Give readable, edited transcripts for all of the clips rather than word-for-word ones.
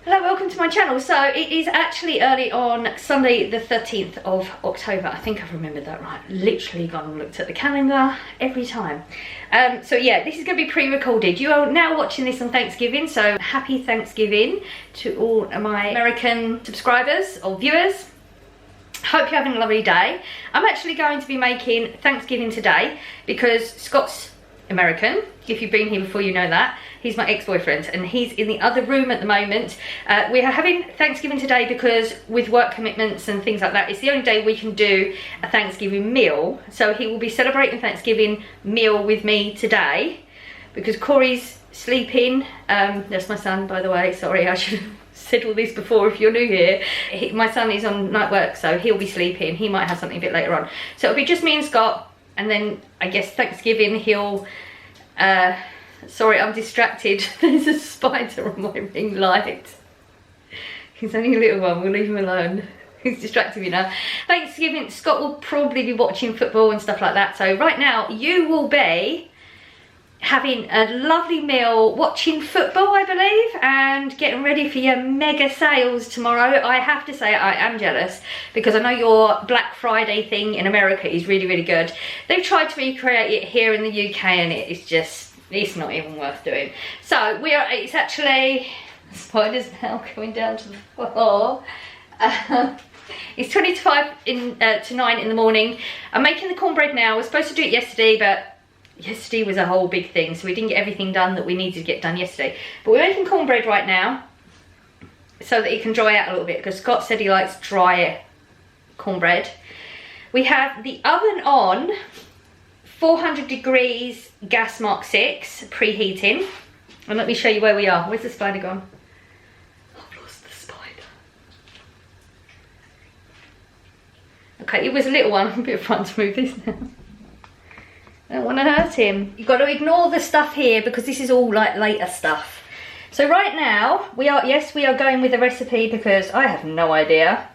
Hello, welcome to my channel. So it is actually early on Sunday the 13th of October. I think I've remembered that right. Literally gone and looked at the calendar every time. So yeah, this is going to be pre-recorded. You are now watching this on Thanksgiving, so happy Thanksgiving to all of my American subscribers or viewers. Hope you're having a lovely day. I'm actually going to be making Thanksgiving today because Scott's American. If you've been here before, you know that. He's my ex-boyfriend and he's in the other room at the moment. We are having Thanksgiving today because with work commitments and things like that, it's the only day we can do a Thanksgiving meal. So he will be celebrating Thanksgiving meal with me today because Corey's sleeping. That's my son, by the way. Sorry, I should have said all this before if you're new here. My son is on night work, so he'll be sleeping. He might have something a bit later on. So it'll be just me and Scott, and then I guess Thanksgiving he'll... sorry, I'm distracted. There's a spider on my ring light. He's only a little one, we'll leave him alone. He's distracting me now. Thanksgiving, Scott will probably be watching football and stuff like that. So right now, you will be having a lovely meal, watching football, I believe, and getting ready for your mega sales tomorrow. I have to say I am jealous because I know your Black Friday thing in America is really, really good. They've tried to recreate it here in the UK and it is just, it's not even worth doing. So it's actually, spiders now going down to the floor. It's 20 to 9 in the morning. I'm making the cornbread now. I was supposed to do it yesterday, but yesterday was a whole big thing, so we didn't get everything done that we needed to get done yesterday. But we're making cornbread right now so that it can dry out a little bit because Scott said he likes dry cornbread. We have the oven on 400 degrees, gas mark 6, preheating. And let me show you where we are. Where's the spider gone? I've lost the spider. Okay, it was a little one. I'm a bit fun to move this now. I don't want to hurt him. You've got to ignore the stuff here because this is all like later stuff. So right now, we are going with the recipe because I have no idea.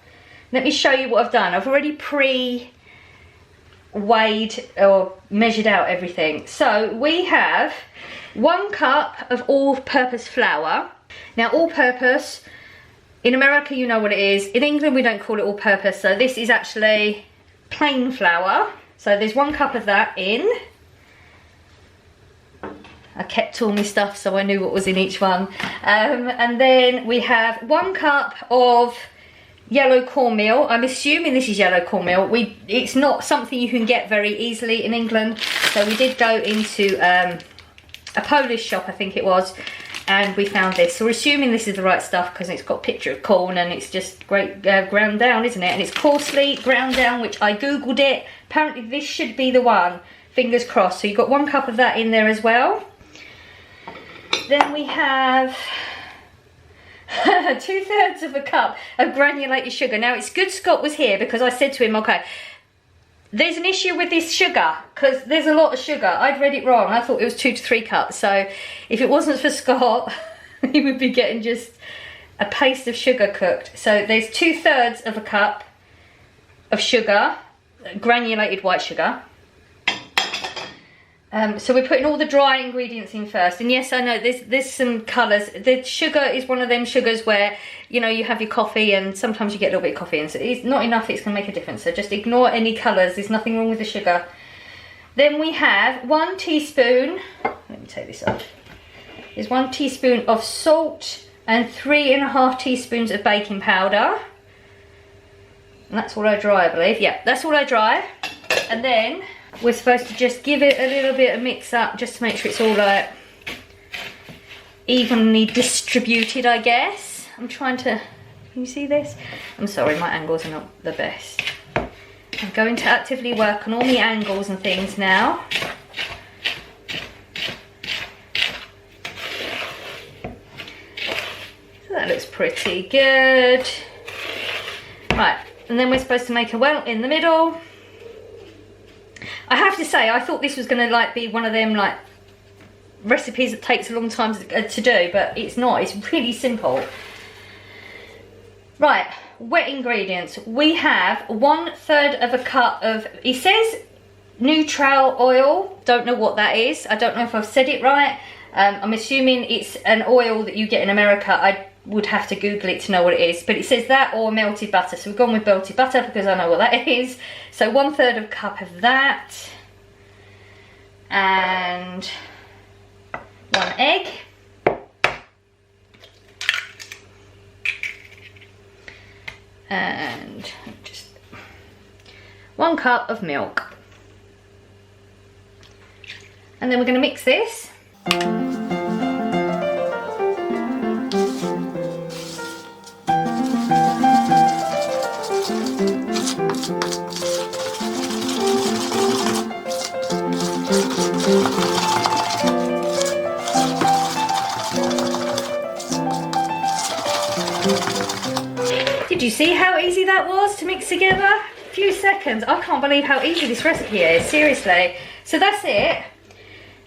Let me show you what I've done. I've already weighed or measured out everything. So we have 1 cup of all-purpose flour. Now all-purpose, in America you know what it is. In England we don't call it all-purpose, so this is actually plain flour. So there's 1 cup of that in. I kept all my stuff so I knew what was in each one. And then we have 1 cup of yellow cornmeal. I'm assuming this is yellow cornmeal. It's not something you can get very easily in England. So we did go into a Polish shop, I think it was, and we found this. So we're assuming this is the right stuff because it's got a picture of corn and it's just great ground down, isn't it? And it's coarsely ground down, which I googled it. Apparently this should be the one. Fingers crossed. So you've got 1 cup of that in there as well. Then we have 2/3 of a cup of granulated sugar. Now it's good Scott was here because I said to him, okay, there's an issue with this sugar because there's a lot of sugar. I'd read it wrong. I thought it was 2 to 3 cups. So if it wasn't for Scott, he would be getting just a paste of sugar cooked. So there's 2/3 of a cup of sugar, granulated white sugar. So we're putting all the dry ingredients in first. And yes, I know there's some colours. The sugar is one of them sugars where, you know, you have your coffee and sometimes you get a little bit of coffee. And so it's not enough, it's going to make a difference. So just ignore any colours. There's nothing wrong with the sugar. Then we have 1 teaspoon. Let me take this off. There's 1 teaspoon of salt and 3.5 teaspoons of baking powder. And that's all I dry, I believe. Yeah, that's all I dry. And then we're supposed to just give it a little bit of mix up just to make sure it's all like evenly distributed, I guess. I'm trying to, can you see this? I'm sorry, my angles are not the best. I'm going to actively work on all the angles and things now. So that looks pretty good. Right, and then we're supposed to make a welt in the middle. I have to say, I thought this was going to like be one of them like recipes that takes a long time to do, but it's not. It's really simple. Right, wet ingredients. We have 1/3 of a cup of, it says neutral oil. Don't know what that is. I don't know if I've said it right. I'm assuming it's an oil that you get in America. I would have to Google it to know what it is, but it says that or melted butter, so we've gone with melted butter because I know what that is. So 1/3 of a cup of that, and 1 egg, and just 1 cup of milk, and then we're going to mix this. Did you see how easy that was to mix together? A few seconds. I can't believe how easy this recipe is, seriously. So that's it.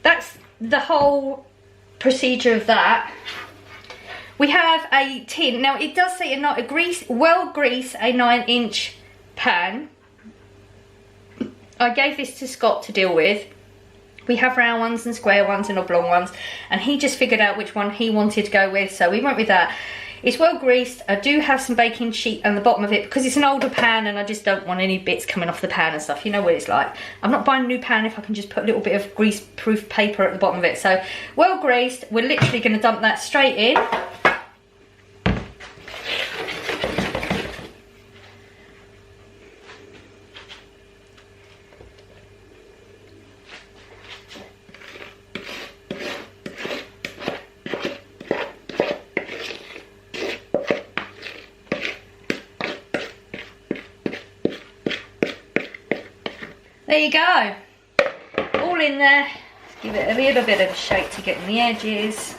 That's the whole procedure of that. We have a tin. Now it does say well grease a 9-inch pan. I gave this to Scott to deal with. We have round ones and square ones and oblong ones, and he just figured out which one he wanted to go with, so we went with that. It's well greased. I do have some baking sheet on the bottom of it because it's an older pan and I just don't want any bits coming off the pan and stuff. You know what it's like. I'm not buying a new pan if I can just put a little bit of grease-proof paper at the bottom of it. So, well greased. We're literally going to dump that straight in. There you go, all in there. Give it a little bit of a shake to get in the edges.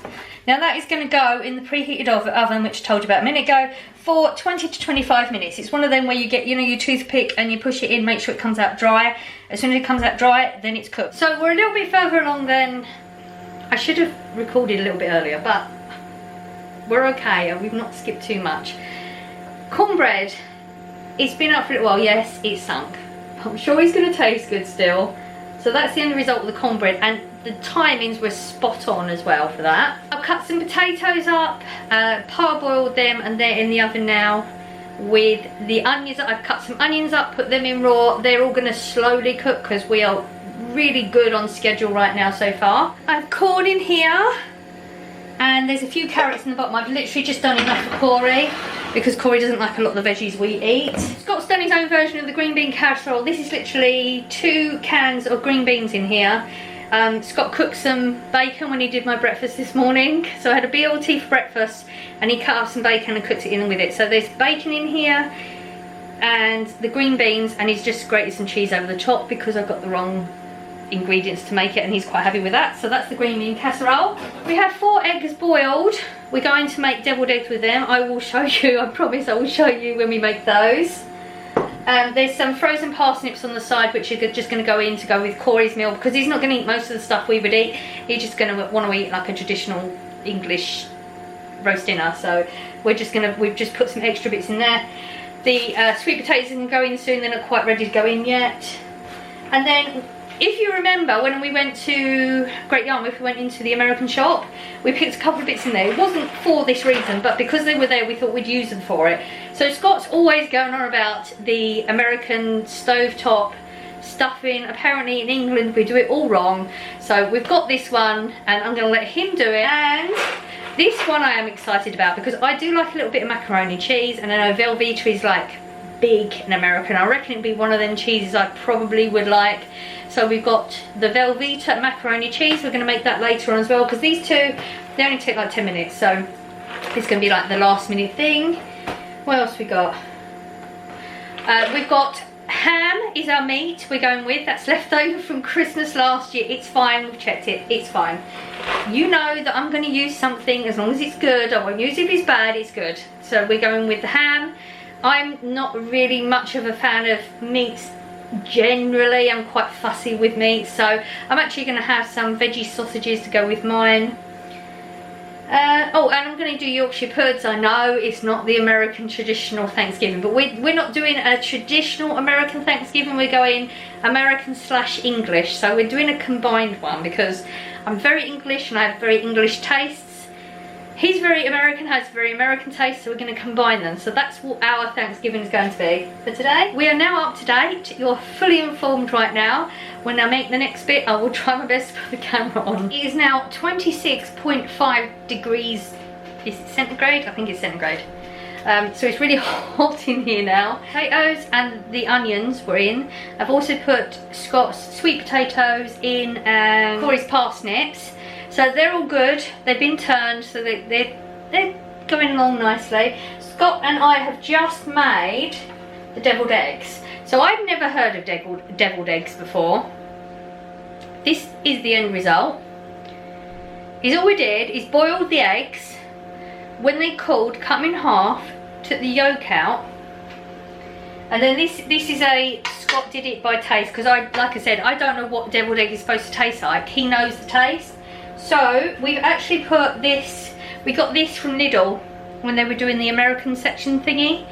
Now that is going to go in the preheated oven, which I told you about a minute ago, for 20 to 25 minutes. It's one of them where you get, you know, your toothpick and you push it in, make sure it comes out dry. As soon as it comes out dry, then it's cooked. So we're a little bit further along than I should have recorded a little bit earlier, but we're okay. We've not skipped too much. Cornbread, it's been up for a little while. Yes, it's sunk. I'm sure it's going to taste good still. So that's the end result of the cornbread, and the timings were spot on as well for that. I've cut some potatoes up, parboiled them, and they're in the oven now with the onions. I've cut some onions up, put them in raw. They're all going to slowly cook because we are really good on schedule right now so far. I have corn in here, and there's a few carrots in the bottom. I've literally just done enough for Corey because Corey doesn't like a lot of the veggies we eat. Scott's done his own version of the green bean casserole. This is literally 2 cans of green beans in here. Scott cooked some bacon when he did my breakfast this morning. So I had a BLT for breakfast and he cut up some bacon and cooked it in with it. So there's bacon in here and the green beans, and he's just grated some cheese over the top because I've got the wrong ingredients to make it, and he's quite happy with that. So that's the green bean casserole. We have 4 eggs boiled. We're going to make deviled eggs with them. I will show you, I promise I will show you when we make those. There's some frozen parsnips on the side which are just going to go in to go with Corey's meal because he's not going to eat most of the stuff we would eat. He's just going to want to eat like a traditional English roast dinner. So we've just put some extra bits in there. The sweet potatoes are going to go in soon. They're not quite ready to go in yet. And then, if you remember, when we went to Great Yarmouth, we went into the American shop, we picked a couple of bits in there. It wasn't for this reason, but because they were there, we thought we'd use them for it. So Scott's always going on about the American stovetop stuffing. Apparently in England we do it all wrong. So we've got this one, and I'm going to let him do it. And this one I am excited about because I do like a little bit of macaroni cheese, and I know Velveeta is like big in America, and I reckon it'd be one of them cheeses I probably would like. So we've got the Velveeta macaroni cheese. We're going to make that later on as well because these two, they only take like 10 minutes. So it's going to be like the last minute thing. What else we got? We've got ham is our meat we're going with. That's left over from Christmas last year. It's fine. We've checked it. It's fine. You know that I'm going to use something as long as it's good. I won't use it if it's bad. It's good. So we're going with the ham. I'm not really much of a fan of meats. Generally, I'm quite fussy with meat, so I'm actually going to have some veggie sausages to go with mine. Oh, and I'm going to do Yorkshire puds. I know it's not the American traditional Thanksgiving, but we're not doing a traditional American Thanksgiving. We're going American/English, so we're doing a combined one because I'm very English and I have very English tastes. He's very American, has very American taste, so we're going to combine them. So that's what our Thanksgiving is going to be for today. We are now up to date. You're fully informed right now. When I make the next bit, I will try my best to put the camera on. It is now 26.5 degrees. Is it centigrade? I think it's centigrade. So it's really hot in here now. Potatoes and the onions were in. I've also put Scott's sweet potatoes in and Corey's parsnips. So they're all good. They've been turned, so they're going along nicely. Scott and I have just made the deviled eggs. So I've never heard of deviled eggs before. This is the end result. Is all we did is boiled the eggs. When they cooled, cut them in half, took the yolk out, and then this is a Scott did it by taste, because like I said, I don't know what deviled egg is supposed to taste like. He knows the taste. So we've actually put this, we got this from Lidl when they were doing the American section thingy.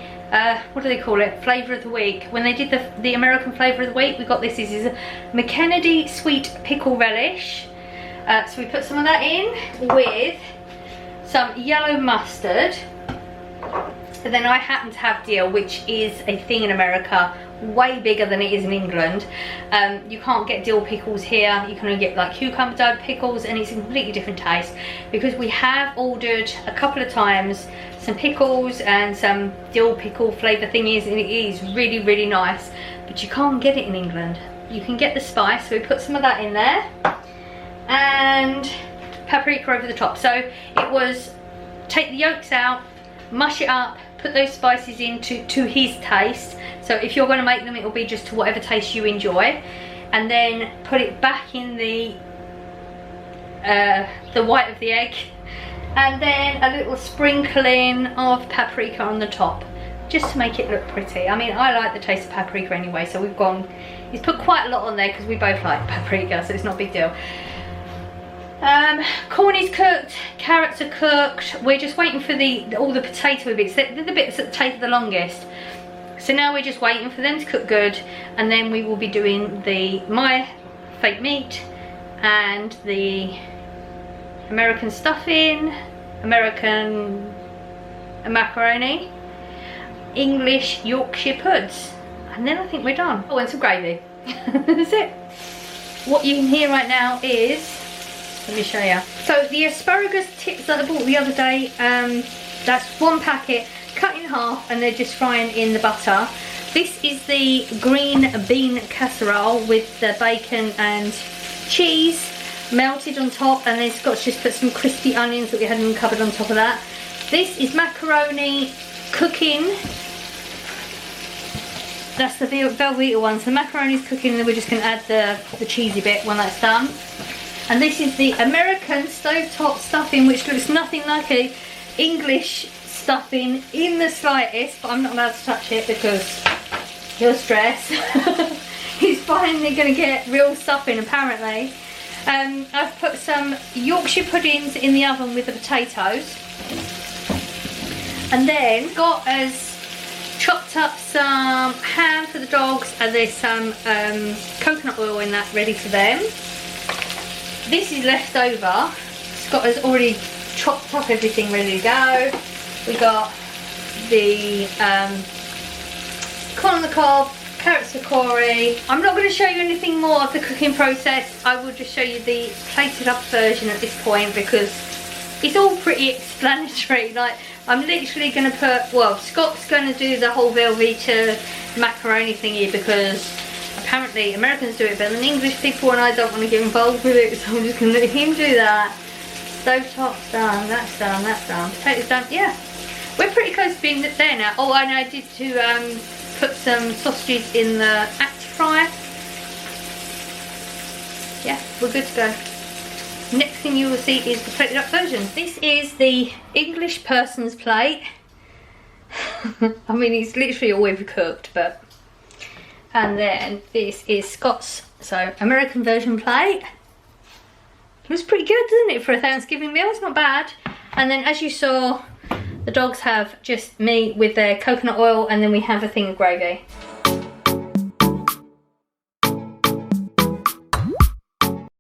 What do they call it? Flavour of the week. When they did the American flavour of the week, we got this. This is a McKennedy sweet pickle relish. So we put some of that in with some yellow mustard. And then I happen to have dill, which is a thing in America, way bigger than it is in England. You can't get dill pickles here. You can only get like cucumber dill pickles, and it's a completely different taste, because we have ordered a couple of times some pickles and some dill pickle flavour thingies, and it is really, really nice, but you can't get it in England. You can get the spice, so we put some of that in there, and paprika over the top. So it was take the yolks out, mush it up, put those spices in to his taste. So if you're going to make them, it will be just to whatever taste you enjoy, and then put it back in the white of the egg, and then a little sprinkling of paprika on the top, just to make it look pretty. I mean, I like the taste of paprika anyway, so he's put quite a lot on there because we both like paprika, so it's not a big deal. Corn is cooked, carrots are cooked. We're just waiting for all the potato bits. They're the bits that take the longest. So now we're just waiting for them to cook good, and then we will be doing my fake meat and the American stuffing, American macaroni, English Yorkshire puds, and then I think we're done. Oh, and some gravy. That's it. What you can hear right now is, let me show you. So the asparagus tips that I bought the other day, that's one packet cut in half, and they're just frying in the butter. This is the green bean casserole with the bacon and cheese melted on top, and then Scott's just put some crispy onions that we had in the cupboard on top of that. This is macaroni cooking. That's the Velveeta one. So macaroni's cooking, and then we're just going to add the cheesy bit when that's done. And this is the American stovetop stuffing, which looks nothing like a English stuffing in the slightest, but I'm not allowed to touch it because he'll stress. He's finally going to get real stuffing apparently. I've put some Yorkshire puddings in the oven with the potatoes, and then Scott has chopped up some ham for the dogs, and there's some coconut oil in that ready for them. This is left over. Scott has already chopped up everything ready to go. We got the corn on the cob, carrots for Corey. I'm not going to show you anything more of the cooking process. I will just show you the plated up version at this point, because it's all pretty explanatory. Like, I'm literally going to put, well, Scott's going to do the whole Velveeta macaroni thingy, because apparently Americans do it better than English people, and I don't want to get involved with it, so I'm just going to let him do that. Stovetop's done, that's done, that's done. Potatoes done, yeah. We're pretty close to being there now. Oh, and I did to put some sausages in the Actifryer. Yeah, we're good to go. Next thing you will see is the plated up version. This is the English person's plate. I mean, it's literally all we've cooked, but... And then this is Scott's, so American version plate. Looks pretty good, doesn't it, for a Thanksgiving meal? It's not bad. And then, as you saw, the dogs have just meat with their coconut oil, and then we have a thing of gravy.